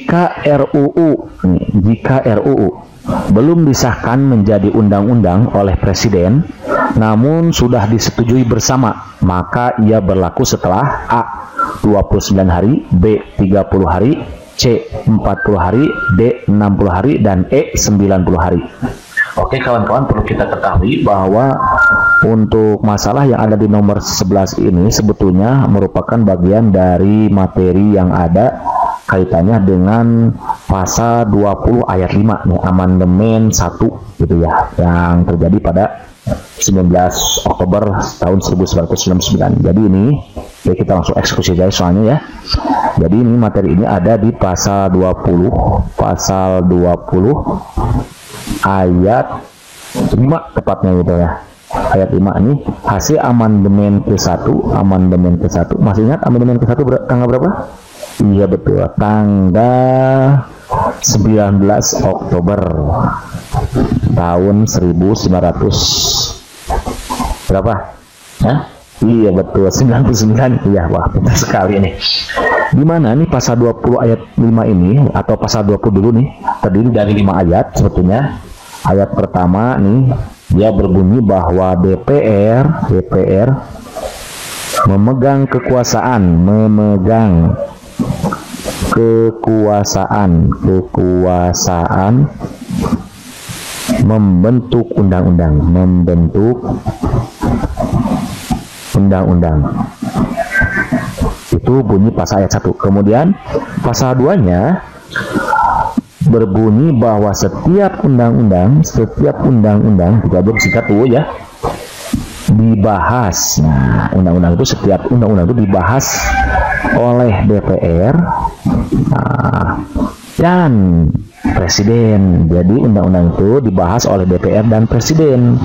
jika RUU belum disahkan menjadi undang-undang oleh Presiden, namun sudah disetujui bersama, maka ia berlaku setelah A. 29 hari, B. 30 hari, C. 40 hari, D. 60 hari, dan E. 90 hari. Oke kawan-kawan, perlu kita ketahui bahwa untuk masalah yang ada di nomor 11 ini sebetulnya merupakan bagian dari materi yang ada kaitannya dengan pasal 20 ayat 5 nih, amandemen 1 gitu ya, yang terjadi pada 19 Oktober tahun 1999. Jadi ini ya, kita langsung eksekusi guys soalnya ya. Jadi ini materi ini ada di pasal 20 ayat 5 tepatnya gitu ya. Ayat 5 ini hasil amandemen ke-1, masih ingat amandemen ke-1 tanggal berapa? Iya betul, tanggal 19 Oktober tahun 1900 berapa? Hah? Iya betul, 99. Iya, wah betul sekali nih. Dimana nih pasal 20 ayat 5 ini, atau pasal 20 dulu nih, terdiri dari 5 ayat sebetulnya. Ayat pertama nih, dia berbunyi bahwa DPR memegang kekuasaan membentuk undang-undang. Itu bunyi pasal ayat 1. Kemudian pasal 2-nya berbunyi bahwa setiap undang-undang kita bersingkat dulu ya, dibahas. Nah, setiap undang-undang itu dibahas oleh DPR dan Presiden. Jadi undang-undang itu dibahas oleh DPR dan Presiden.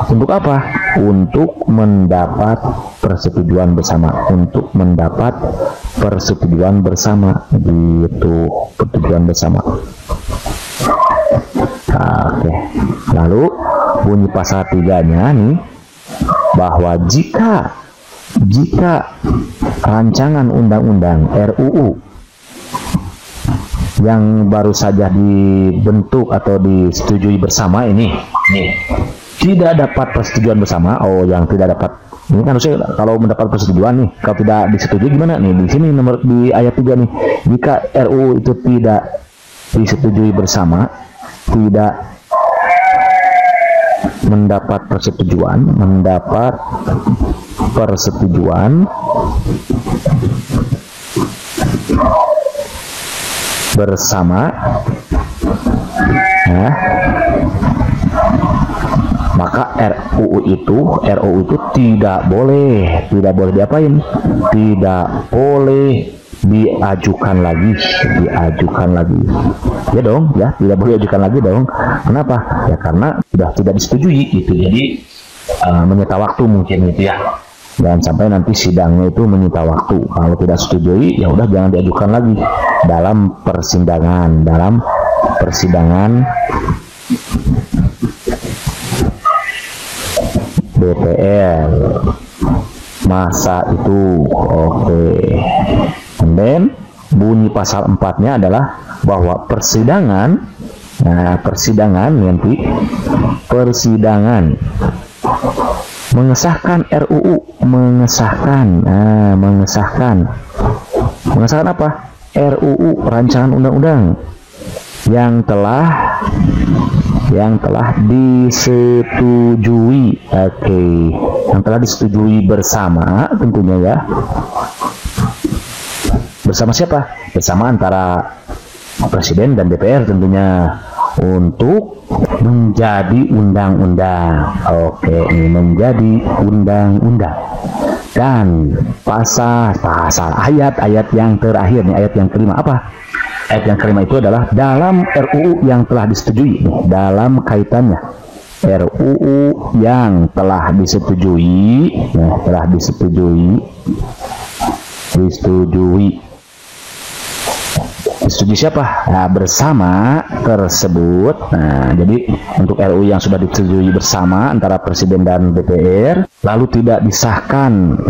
Untuk apa? Untuk mendapat persetujuan bersama. Gitu, persetujuan bersama. Oke. Lalu bunyi pasal 3-nya nih, bahwa jika rancangan undang-undang RUU yang baru saja dibentuk atau disetujui bersama ini tidak dapat persetujuan bersama, yang tidak dapat ini kan harusnya kalau mendapat persetujuan nih, kalau tidak disetujui gimana nih? Di sini di ayat 3 nih, jika RUU itu tidak disetujui bersama, tidak mendapat persetujuan bersama, maka RUU itu tidak boleh diapain? Tidak boleh diajukan lagi. Ya dong, ya tidak boleh diajukan lagi dong. Kenapa? Ya karena sudah tidak disetujui gitu. Jadi menyita waktu mungkin gitu ya. Jangan sampai nanti sidangnya itu menyita waktu. Kalau tidak setujui, ya udah jangan diajukan lagi dalam persidangan DPR masa itu. Oke. And then bunyi pasal 4-nya adalah bahwa persidangan mengesahkan RUU, mengesahkan apa? RUU, rancangan undang-undang yang telah disetujui. Yang telah disetujui bersama tentunya ya. Bersama siapa? Bersama antara Presiden dan DPR tentunya, untuk menjadi undang-undang. Oke, ini menjadi undang-undang. Dan pasal ayat yang terakhir nih, ayat yang kelima apa? Ayat yang kelima itu adalah dalam RUU yang telah disetujui. Dalam kaitannya RUU yang telah disetujui, disetujui siapa? Nah, bersama tersebut. Nah, jadi untuk RUU yang sudah disetujui bersama antara Presiden dan DPR, lalu tidak disahkan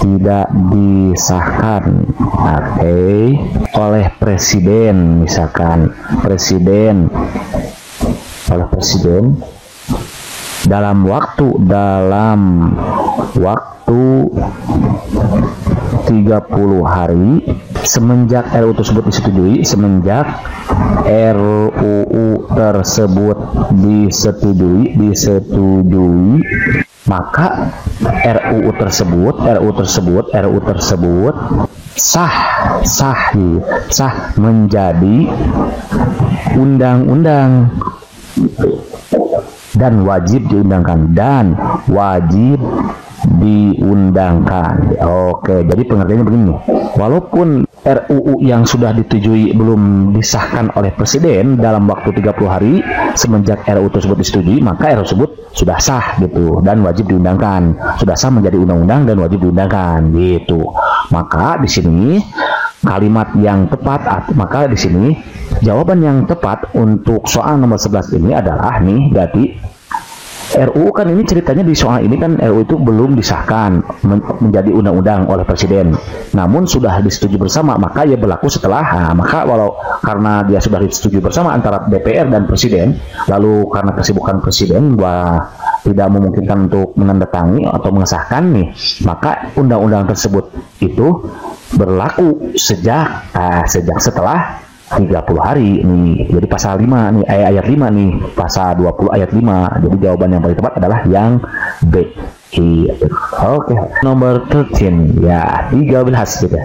tidak disahkan, oleh presiden, misalkan oleh presiden dalam waktu 30 hari semenjak RUU tersebut disetujui, maka RUU tersebut sah menjadi undang-undang dan wajib diundangkan. Oke, jadi pengertiannya begini. Walaupun RUU yang sudah disetujui belum disahkan oleh presiden dalam waktu 30 hari semenjak RUU tersebut disetujui, maka RUU tersebut sudah sah gitu dan wajib diundangkan. Sudah sah menjadi undang-undang dan wajib diundangkan gitu. Maka di sini kalimat yang tepat, maka di sini jawaban yang tepat untuk soal nomor 11 ini adalah berarti RUU kan ini ceritanya di soal ini kan RUU itu belum disahkan menjadi undang-undang oleh presiden, namun sudah disetujui bersama, maka ia berlaku setelah. Maka karena dia sudah disetujui bersama antara DPR dan presiden, lalu karena kesibukan presiden tidak memungkinkan untuk menandatangani atau mengesahkan maka undang-undang tersebut itu berlaku sejak setelah 30 hari Jadi pasal 5 ayat 5 pasal 20 ayat 5. Jadi jawaban yang paling tepat adalah yang B. Oke. Nomor 13 13 gitu.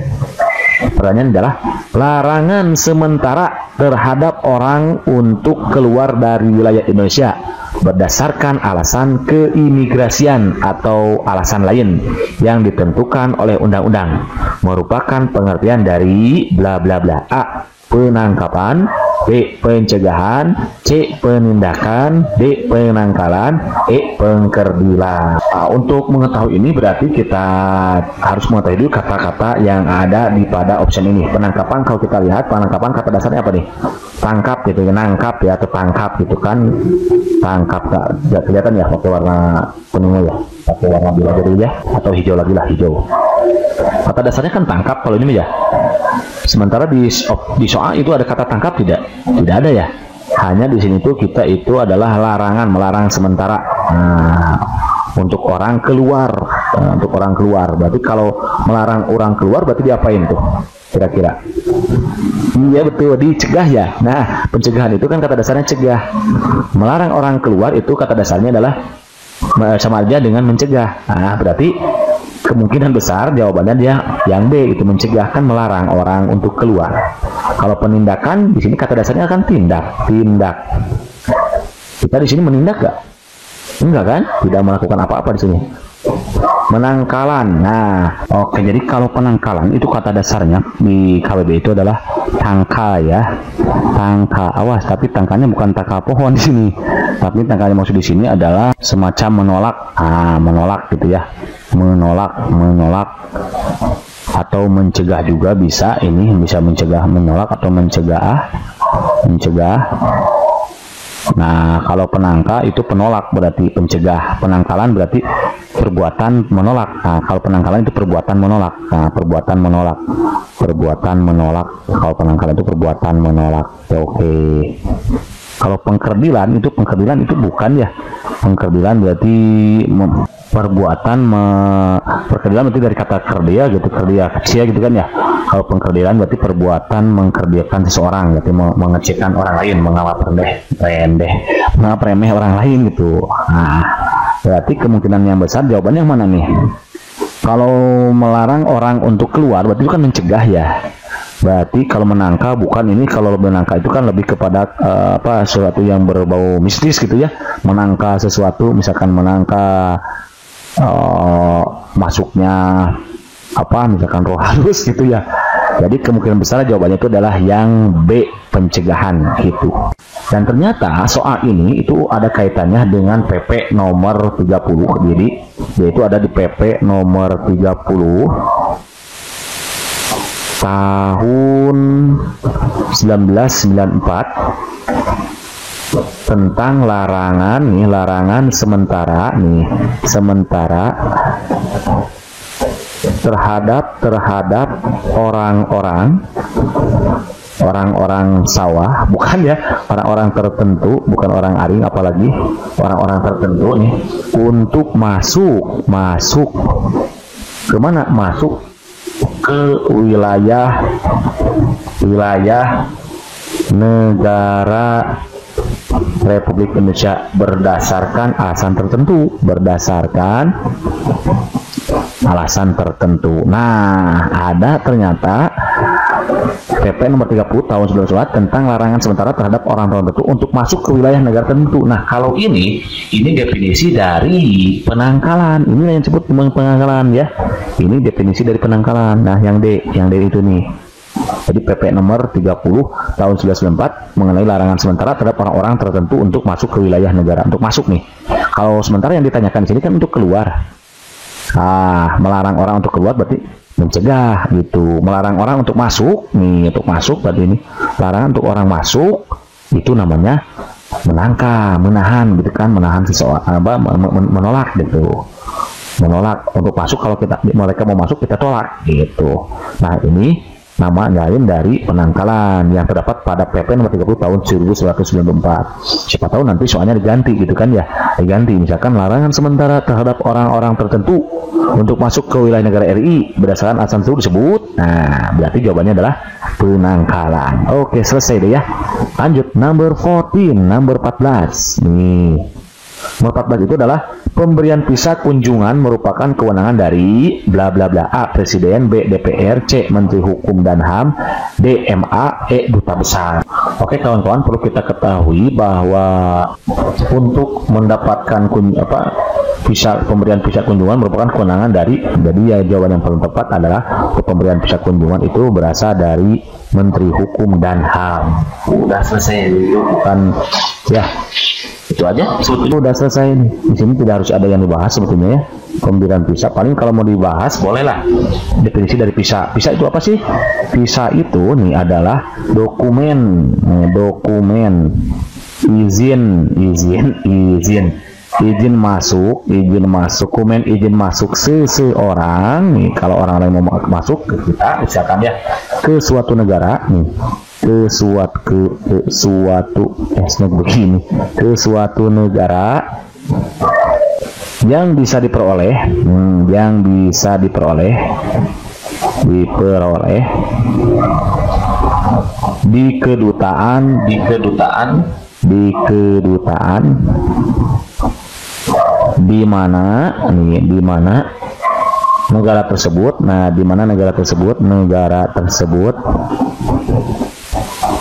Pertanyaan adalah larangan sementara terhadap orang untuk keluar dari wilayah Indonesia berdasarkan alasan keimigrasian atau alasan lain yang ditentukan oleh undang-undang merupakan pengertian dari bla bla bla. A. Penangkapan, B. Pencegahan, C. Penindakan, D. Penangkalan, E. Pengkerdilan. Untuk mengetahui ini berarti kita harus mengetahui dulu kata-kata yang ada di pada option ini. Penangkapan, kalau kita lihat penangkapan kata dasarnya apa nih? Tangkap gitu ya, nangkap ya, atau tangkap gitu kan. Tangkap, gak kelihatan ya pakai warna kuningnya ya, pakai warna biru dulu ya, atau hijau lagi lah, hijau. Kata dasarnya kan tangkap kalau ini ya. Sementara di soal itu ada kata tangkap tidak ada ya. Hanya di sini tuh kita itu adalah melarang sementara. Untuk orang keluar, Berarti kalau melarang orang keluar berarti diapain tuh? Kira-kira? Iya betul, dicegah ya. Nah, pencegahan itu kan kata dasarnya cegah. Melarang orang keluar itu kata dasarnya adalah sama aja dengan mencegah. Berarti kemungkinan besar jawabannya dia yang B, itu mencegah, kan melarang orang untuk keluar. Kalau penindakan di sini kata dasarnya kan tindak. Kita di sini menindak gak? Enggak kan? Tidak melakukan apa-apa di sini. Penangkalan. Oke, jadi kalau penangkalan itu kata dasarnya di KWB itu adalah tangka ya. Tangka. Awas, tapi tangkanya bukan tangka pohon di sini. Tapi tangkanya maksud di sini adalah semacam menolak. Menolak gitu ya. Menolak atau mencegah juga bisa. Ini bisa mencegah, menolak atau mencegah. Nah, kalau penangka itu penolak berarti pencegah. Penangkalan berarti perbuatan menolak. Kalau penangkalan itu perbuatan menolak. Perbuatan menolak. Kalau penangkalan itu perbuatan menolak. Oke. Kalau pengkerdilan itu bukan ya. Pengkerdilan berarti perkerdilan berarti dari kata kerdia gitu, kerdia kecil gitu kan ya. Kalau pengkerdilan berarti perbuatan mengkerdiakan seseorang, berarti mengecilkan orang lain, menganggap remeh orang lain gitu. Berarti kemungkinan yang besar jawabannya yang mana nih? Kalau melarang orang untuk keluar berarti itu kan mencegah ya. Berarti kalau menangka bukan ini. Kalau menangka itu kan lebih kepada sesuatu yang berbau mistis gitu ya. Menangka sesuatu, misalkan menangka masuknya misalkan roh halus gitu ya. Jadi kemungkinan besar jawabannya itu adalah yang B, pencegahan gitu. Dan ternyata soal ini itu ada kaitannya dengan PP nomor 30. Jadi yaitu ada di PP nomor 30 tahun 1994 tentang larangan sementara terhadap orang-orang sawah, bukan ya, orang-orang tertentu, bukan orang aring, apalagi orang-orang tertentu nih, untuk masuk kemana? Masuk ke wilayah negara Republik Indonesia berdasarkan alasan tertentu. Nah, ada ternyata PP nomor 30 tahun 1994 tentang larangan sementara terhadap orang tertentu untuk masuk ke wilayah negara tertentu. Nah, kalau ini definisi dari penangkalan. Ini yang disebut penangkalan ya. Ini definisi dari penangkalan. Nah, yang D itu nih. Jadi PP nomor 30 tahun 1994 mengenai larangan sementara terhadap orang-orang tertentu untuk masuk ke wilayah negara. Untuk masuk nih. Kalau sementara yang ditanyakan di sini kan untuk keluar. Melarang orang untuk keluar berarti mencegah gitu. Melarang orang untuk masuk nih, untuk masuk berarti ini larangan untuk orang masuk, itu namanya menahan gitu kan, menahan seseorang, menolak gitu. Menolak untuk masuk, kalau mereka mau masuk kita tolak gitu. Nah, ini nama lain dari penangkalan yang terdapat pada PP nomor 30 tahun 1994. Siapa tahu nanti soalnya diganti gitu kan ya. Diganti misalkan larangan sementara terhadap orang-orang tertentu untuk masuk ke wilayah negara RI berdasarkan alasan tersebut disebut. Nah, berarti jawabannya adalah penangkalan. Oke, selesai deh ya. Lanjut number 14, number 14. Nih. Nomor 14 itu adalah pemberian visa kunjungan merupakan kewenangan dari bla bla bla. A. Presiden, B. DPR, C. Menteri Hukum dan HAM, D. MA, E. Duta Besar. Oke kawan-kawan, perlu kita ketahui bahwa untuk mendapatkan pemberian visa kunjungan merupakan kewenangan dari, jadi ya jawaban yang paling tepat adalah pemberian visa kunjungan itu berasal dari Menteri Hukum dan HAM. Udah selesai, bukan ya. Itu aja, sebetulnya udah selesai nih. Di sini tidak harus ada yang dibahas sebetulnya ya. Pemberian visa, paling kalau mau dibahas bolehlah definisi dari visa. Visa itu apa sih? Visa itu nih adalah dokumen izin masuk, dokumen izin masuk seseorang nih. Kalau orang lain mau masuk ke kita, misalkan ya ke suatu negara nih, ke suatu negara yang bisa diperoleh di kedutaan di mana negara tersebut. Nah, di mana negara tersebut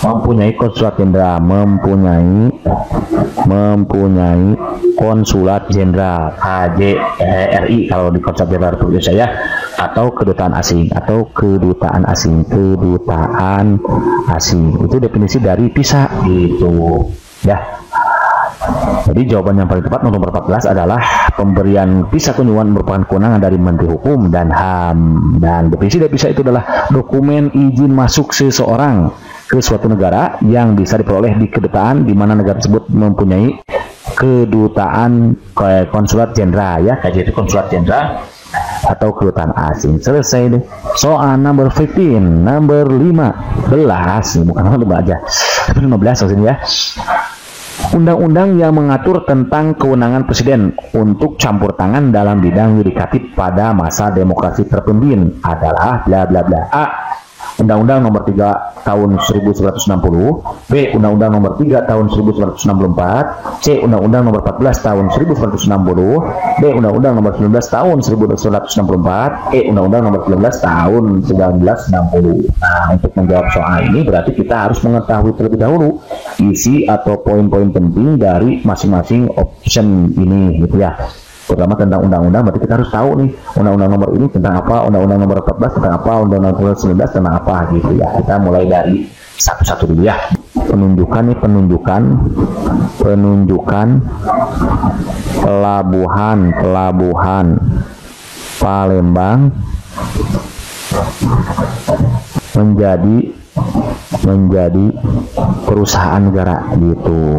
mempunyai konsulat jenderal, mempunyai konsulat jenderal KJRI kalau di konsulat jenderal Republik Indonesia, atau kedutaan asing itu definisi dari visa gitu ya. Jadi jawaban yang paling tepat nomor 14 adalah pemberian visa kunjungan merupakan kewenangan dari Menteri Hukum dan HAM, dan definisi dari visa itu adalah dokumen izin masuk seseorang ke suatu negara yang bisa diperoleh di kedutaan di mana negara tersebut mempunyai kedutaan konsulat jenderal ya, kayak itu konsulat jenderal atau kedutaan asing. Selesai deh. Soal number 15, number 15, bukan nomor aja, tapi 15 maksudnya ya. Undang-undang yang mengatur tentang kewenangan presiden untuk campur tangan dalam bidang yudikatif pada masa demokrasi terpimpin adalah bla bla bla. A. Undang-Undang nomor 3 tahun 1960, B. Undang-Undang nomor 3 tahun 1964, C. Undang-Undang nomor 14 tahun 1960, D. Undang-Undang nomor 19 tahun 1964, E. Undang-Undang nomor 19 tahun 1960. Nah, untuk menjawab soal ini berarti kita harus mengetahui terlebih dahulu isi atau poin-poin penting dari masing-masing option ini gitu ya. Terutama tentang undang-undang, berarti kita harus tahu nih undang-undang nomor ini tentang apa, undang-undang nomor 14 tentang apa, undang-undang nomor 19 tentang apa gitu ya. Kita mulai dari satu-satu dulu ya. Penunjukan pelabuhan Palembang menjadi perusahaan negara gitu.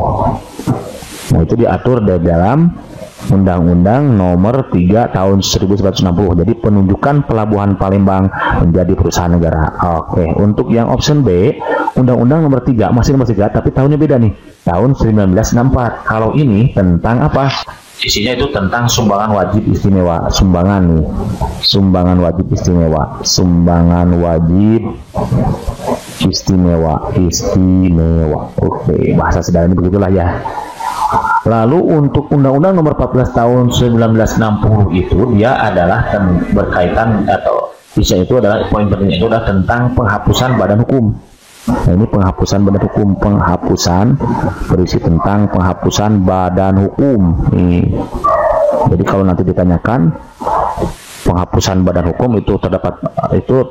Nah, itu diatur di dalam Undang-Undang Nomor 3 Tahun 1960. Jadi penunjukan Pelabuhan Palembang menjadi perusahaan negara. Oke, untuk yang option B, Undang-Undang Nomor 3, masih nomor 3, tapi tahunnya beda nih, tahun 1964. Kalau ini tentang apa? Isinya itu tentang sumbangan wajib istimewa. Sumbangan nih, sumbangan wajib istimewa, sumbangan wajib istimewa. Oke, bahasa sederhana begitulah ya. Lalu untuk Undang-Undang Nomor 14 Tahun 1960 itu dia adalah berkaitan, atau bisa itu adalah poin pentingnya itu adalah tentang penghapusan badan hukum. Nah, ini penghapusan badan hukum, berisi tentang penghapusan badan hukum. Nih. Jadi kalau nanti ditanyakan penghapusan badan hukum itu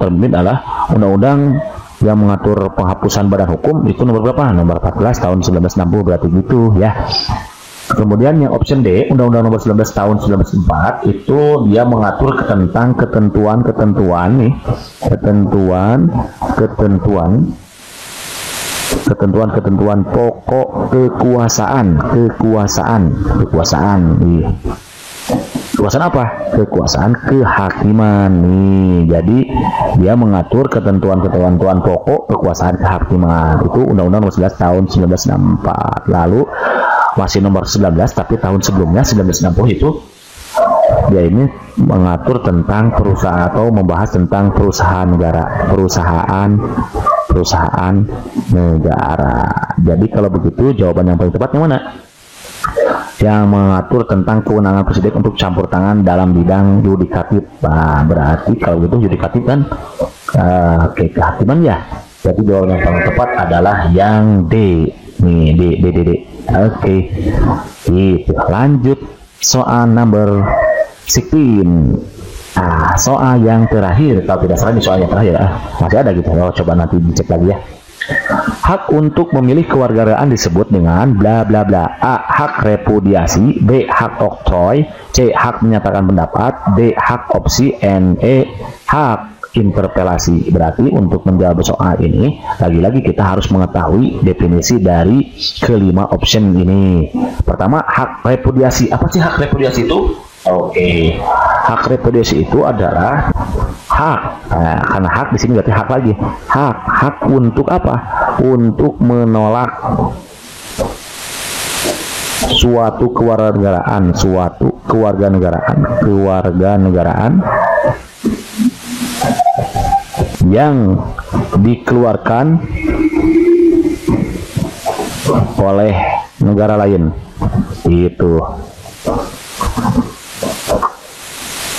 terbit adalah undang-undang yang mengatur penghapusan badan hukum itu nomor berapa? Nomor 14 tahun 1960, berarti gitu ya. Kemudian yang option D, Undang-Undang Nomor 19 Tahun 1904 itu dia mengatur tentang ketentuan pokok kekuasaan. Kekuasaan apa? Kekuasaan kehakiman nih. Jadi dia mengatur ketentuan pokok kekuasaan kehakiman. Itu Undang-Undang Nomor 11 Tahun 1964. Lalu masih nomor 19 tapi tahun sebelumnya 1960 itu dia ini mengatur tentang perusahaan atau membahas tentang perusahaan negara. Jadi kalau begitu jawaban yang paling tepat yang mana? Yang mengatur tentang kewenangan presiden untuk campur tangan dalam bidang yudikatif. Nah, berarti kalau gitu yudikatif kan kehakiman ya. Jadi jawaban yang paling tepat adalah yang D. Nih, D. Oke. Gitu. Lanjut soal number 16. Nah, soal yang terakhir, kalau tidak salah ini soal yang terakhir. Masih ada gitu. Coba nanti dicek lagi ya. Hak untuk memilih kewarganegaraan disebut dengan bla bla bla. A. Hak repudiasi. B. Hak oktroy. C. Hak menyatakan pendapat. D. Hak opsi. E. Hak interpelasi. Berarti untuk menjawab soal ini lagi-lagi kita harus mengetahui definisi dari kelima option ini. Pertama, hak repudiasi. Apa sih hak repudiasi itu? Oke. Hak repudiasi itu adalah hak. Nah, karena hak di sini berarti hak lagi. Hak untuk apa? Untuk menolak suatu kewarganegaraan yang dikeluarkan oleh negara lain. Itu.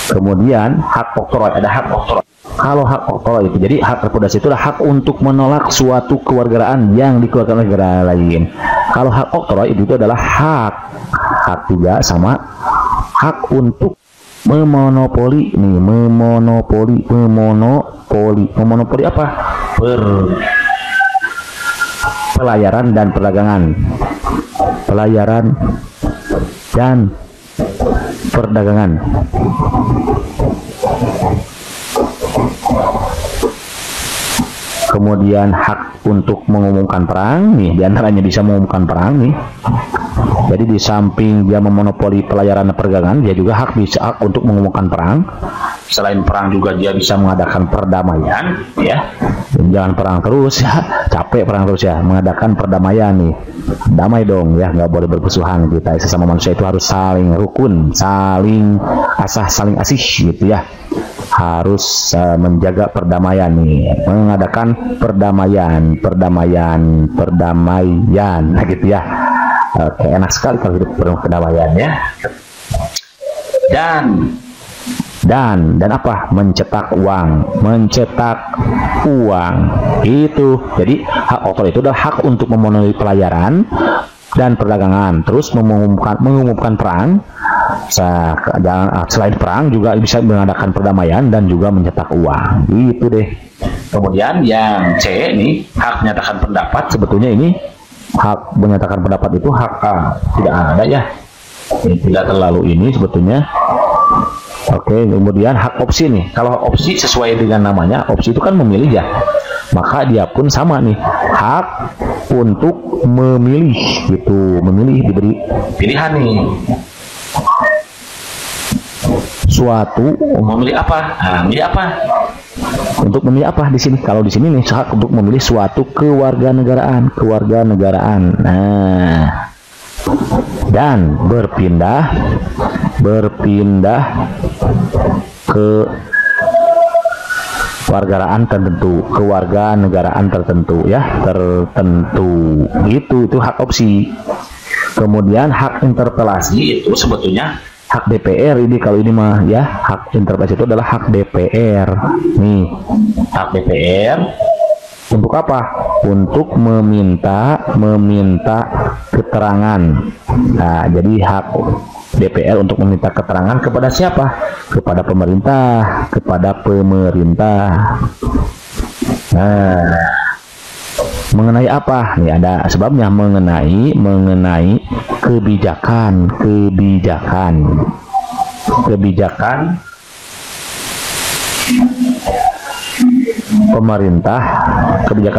Kemudian hak oktroy, ada hak oktroy. Kalau hak oktroy itu, jadi hak repudiasi itu adalah hak untuk menolak suatu kewarganegaraan yang dikeluarkan oleh negara lain. Kalau hak oktroy itu adalah hak juga sama hak untuk memonopoli apa? Pelayaran dan perdagangan. Kemudian hak untuk mengumumkan perang nih, diantaranya bisa mengumumkan perang nih. Jadi di samping dia memonopoli pelayaran dan perdagangan, dia juga hak untuk mengumumkan perang. Selain perang juga dia bisa mengadakan perdamaian, ya. Jangan perang terus ya, capek perang terus ya. Mengadakan perdamaian nih, damai dong ya, nggak boleh bermusuhan kita. Sesama manusia itu harus saling rukun, saling asih gitu ya. Harus menjaga perdamaian nih, mengadakan perdamaian, nah gitu ya. Oke, enak sekali kalau hidup penuh kedamaian ya. Dan apa? Mencetak uang itu. Jadi hak oktroy itu adalah hak untuk memenuhi pelayaran dan perdagangan, terus mengumumkan perang. Selain perang juga bisa mengadakan perdamaian dan juga mencetak uang. Gitu deh. Kemudian yang C nih, hak menyatakan pendapat. Sebetulnya ini hak menyatakan pendapat itu hak tidak ada ya. Tidak terlalu ini sebetulnya. Oke, kemudian hak opsi nih. Kalau opsi sesuai dengan namanya, opsi itu kan memilih ya. Maka dia pun sama nih, hak untuk memilih gitu, diberi pilihan nih. suatu Memilih apa? Nah, memilih apa? untuk memilih apa di sini? Kalau di sini nih hak untuk memilih suatu kewarganegaraan. Nah, dan berpindah ke kewarganegaraan tertentu ya, tertentu. Itu hak opsi. Kemudian hak interpelasi itu sebetulnya hak DPR ini. Kalau ini mah ya, hak interpelasi itu adalah hak DPR. Nih, hak DPR untuk apa? Untuk meminta keterangan. Nah, jadi hak DPR untuk meminta keterangan kepada siapa? Kepada pemerintah. Nah, mengenai apa? Nih ada sebabnya, mengenai kebijakan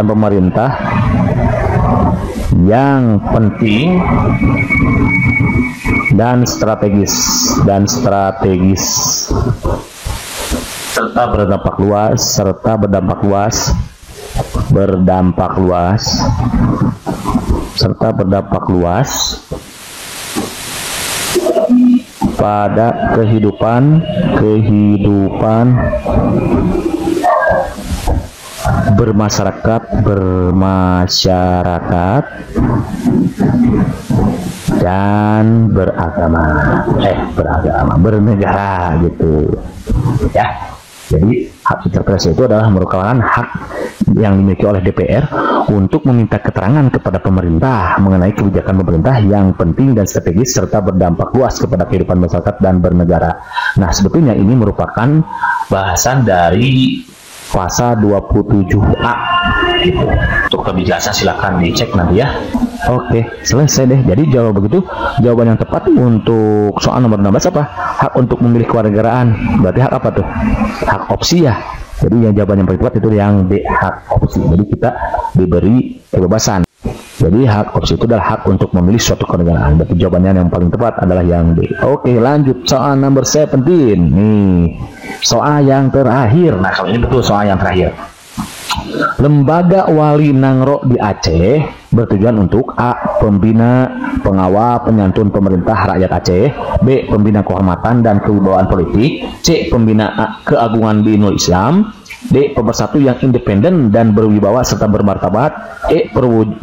pemerintah yang penting dan strategis serta berdampak luas pada kehidupan bermasyarakat dan bernegara gitu ya. Jadi hak interpelasi itu adalah merupakan hak yang dimiliki oleh DPR untuk meminta keterangan kepada pemerintah mengenai kebijakan pemerintah yang penting dan strategis serta berdampak luas kepada kehidupan masyarakat dan bernegara. Nah, sebetulnya ini merupakan bahasan dari pasal 27A gitu. Untuk lebih jelasnya silakan dicek nanti ya. Oke, selesai deh. Jadi jawaban yang tepat untuk soal nomor 16 apa? Hak untuk memilih kewarganegaraan. Berarti hak apa tuh? Hak opsi ya. Jadi yang jawaban yang paling tepat itu yang D, hak opsi. Jadi kita diberi kebebasan. Jadi hak opsi itu adalah hak untuk memilih suatu kewarganegaraan. Berarti jawabannya yang paling tepat adalah yang D. Oke, lanjut soal nomor 17. Nih, soal yang terakhir. Nah, kalau ini betul soal yang terakhir. Lembaga Wali Nangro di Aceh bertujuan untuk A. Pembina, pengawal, penyantun pemerintah rakyat Aceh. B. Pembina kehormatan dan kewibawaan politik. C. Pembina keagungan dinul Islam. D. Pemersatu yang independen dan berwibawa serta bermartabat. E.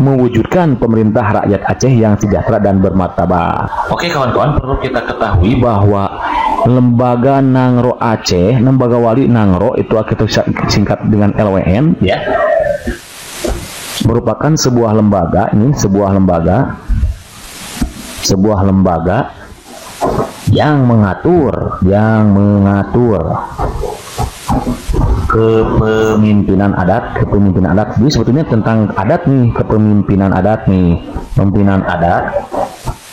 Mewujudkan pemerintah rakyat Aceh yang sejahtera dan bermartabat. Oke kawan-kawan, perlu kita ketahui bahwa Lembaga Nangro Aceh, Lembaga Wali Nangro itu kita singkat dengan LWN ya, merupakan sebuah lembaga yang mengatur kepemimpinan adat. Jadi sebetulnya tentang adat nih, pemimpinan adat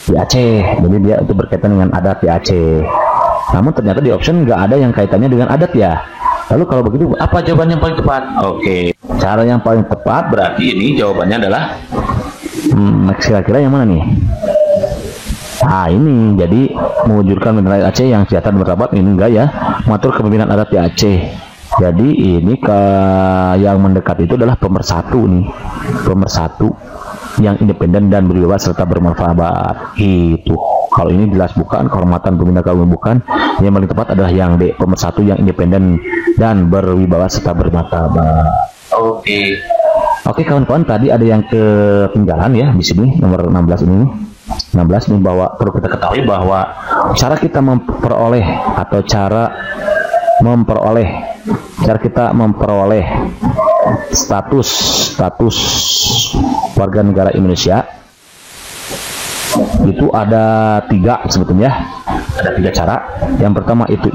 di Aceh. Jadi dia itu berkaitan dengan adat di Aceh. Namun ternyata di option nggak ada yang kaitannya dengan adat ya. Lalu kalau begitu apa jawaban yang paling tepat? Oke, cara yang paling tepat berarti ini jawabannya adalah kira-kira yang mana nih? Nah ini, jadi mewujudkan pemerintah Aceh yang sejahtera dan bermartabat. Ini enggak ya, mengatur kepemimpinan adat di Aceh. Jadi ini yang mendekat itu adalah pemersatu yang independen dan berwibawa serta bermartabat. Itu kalau ini jelas bukan, kehormatan pembina keagungan bukan. Yang paling tepat adalah yang D, pemersatu yang independen dan berwibawa serta bermartabat. Oke kawan-kawan, tadi ada yang ketinggalan ya di sini nomor 16 ini. 16 ini bahwa perlu kita ketahui bahwa cara kita memperoleh status warga negara Indonesia itu ada 3 sebetulnya. Ada 3 cara. Yang pertama itu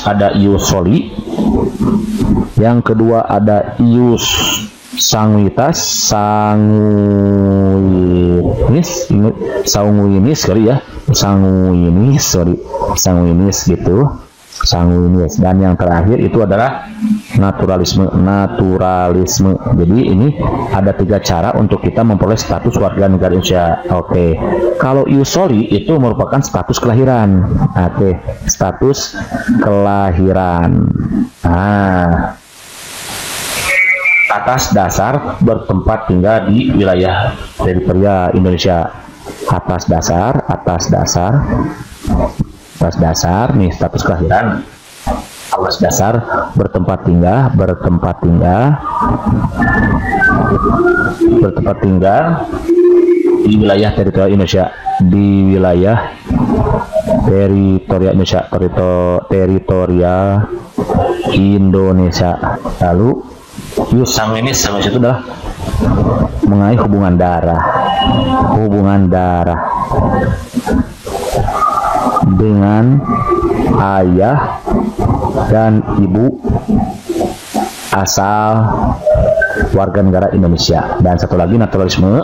ada ius soli. Yang kedua ada ius sanguinis gitu. sanguinis. Dan yang terakhir itu adalah naturalisme. Jadi ini ada 3 cara untuk kita memperoleh status warga negara Indonesia. Oke. Kalau ius soli itu merupakan status kelahiran. Oke, status kelahiran. Nah, atas dasar bertempat tinggal di wilayah teritorial Indonesia. Atas dasar nih status kelahiran, atas dasar bertempat tinggal di wilayah teritorial Indonesia, teritorial Indonesia. Lalu ius sanguinis itu adalah mengenai hubungan darah dengan ayah dan ibu asal warga negara Indonesia. Dan satu lagi naturalisme.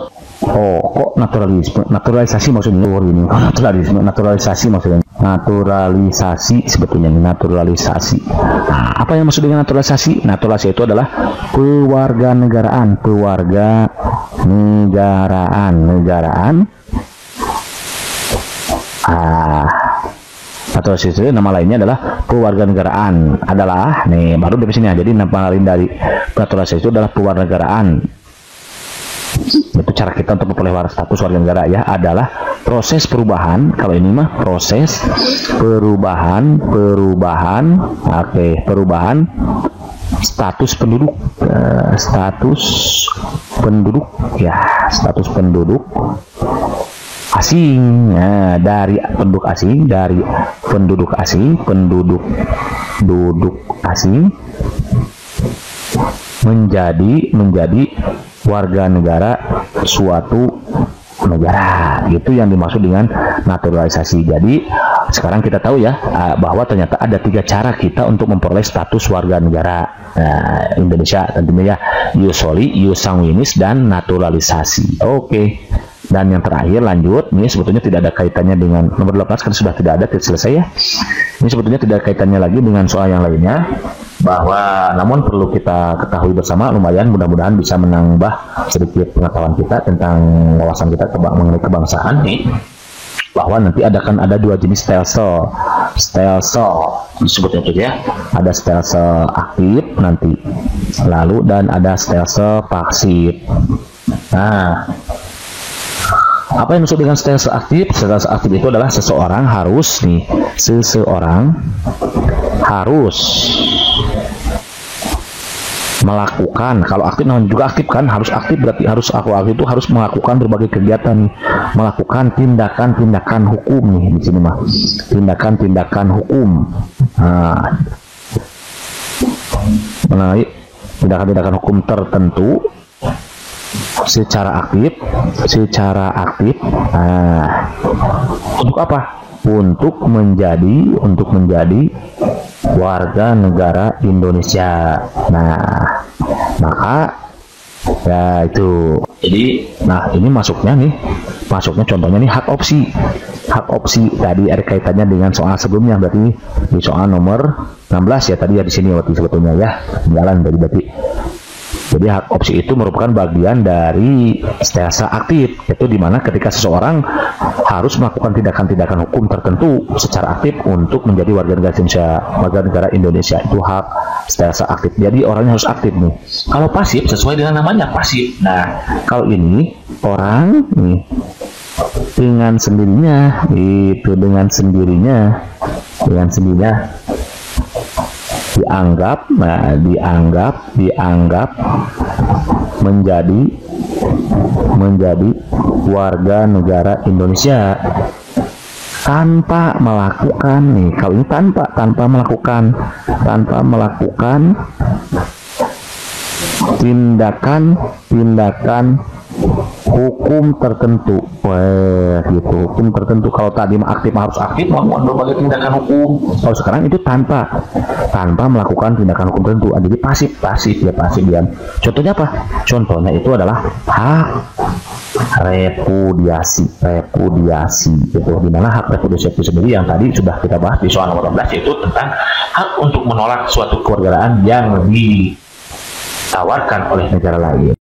Naturalisasi maksudnya ini. Naturalisasi sebetulnya naturalisasi. Nah, apa yang maksud dengan naturalisasi? Naturalisasi itu adalah kewarganegaraan. Naturalisasi itu nama lainnya adalah kewarganegaraan. Adalah nih baru dari sini. Jadi nama lain dari naturalisasi itu adalah kewarganegaraan. Itu cara kita untuk memperoleh status warga negara ya, adalah proses perubahan. Kalau ini mah proses perubahan status penduduk, status penduduk asing, dari penduduk asing menjadi warga negara suatu negara. Itu yang dimaksud dengan naturalisasi. Jadi sekarang kita tahu ya bahwa ternyata ada 3 cara kita untuk memperoleh status warga negara Indonesia, tentunya ya, ius soli, ius sanguinis, dan naturalisasi. Oke. Dan yang terakhir lanjut, ini sebetulnya tidak ada kaitannya dengan nomor 18 kan sudah tidak ada, selesai ya. Ini sebetulnya tidak kaitannya lagi dengan soal yang lainnya, bahwa namun perlu kita ketahui bersama, lumayan mudah-mudahan bisa menambah sedikit pengetahuan kita tentang wawasan kita mengenai kebangsaan nih, bahwa nanti akan ada 2 jenis stelsel disebutnya itu ya, ada stelsel aktif nanti lalu dan ada stelsel pasif. Nah, apa yang maksud dengan stelsel aktif? Stelsel aktif itu adalah seseorang harus melakukan, kalau aktif namanya juga aktif kan, harus aktif berarti harus aktif itu harus melakukan berbagai kegiatan, melakukan tindakan hukum nih di sini mah, tindakan hukum. Mengenai tindakan hukum tertentu secara aktif. Untuk apa? Untuk menjadi warga negara Indonesia. Nah, maka ya itu. Jadi, nah ini masuknya contohnya nih hak opsi. Tadi ada kaitannya dengan soal sebelumnya, berarti di soal nomor 16 ya tadi ya, di sini waktu sebetulnya ya, jalan dari berarti. Jadi hak opsi itu merupakan bagian dari stelsel aktif, yaitu dimana ketika seseorang harus melakukan tindakan-tindakan hukum tertentu secara aktif untuk menjadi warga negara Indonesia, itu hak stelsel aktif. Jadi orangnya harus aktif nih. Kalau pasif sesuai dengan namanya pasif. Nah, kalau ini orang nih dengan sendirinya dianggap menjadi warga negara Indonesia tanpa melakukan nih, kalau ini tanpa melakukan tindakan hukum tertentu. Gitu, hukum tertentu. Kalau tadi aktif harus aktif melakukan berbagai tindakan hukum. Kalau sekarang itu tanpa melakukan tindakan hukum tertentu. Jadi pasif ya. Contohnya apa? Contohnya itu adalah repudiasi itu dimana hak repudiasi itu sendiri yang tadi sudah kita bahas di soal nomor 12, yaitu tentang hak untuk menolak suatu kewarganegaraan yang ditawarkan oleh negara lain.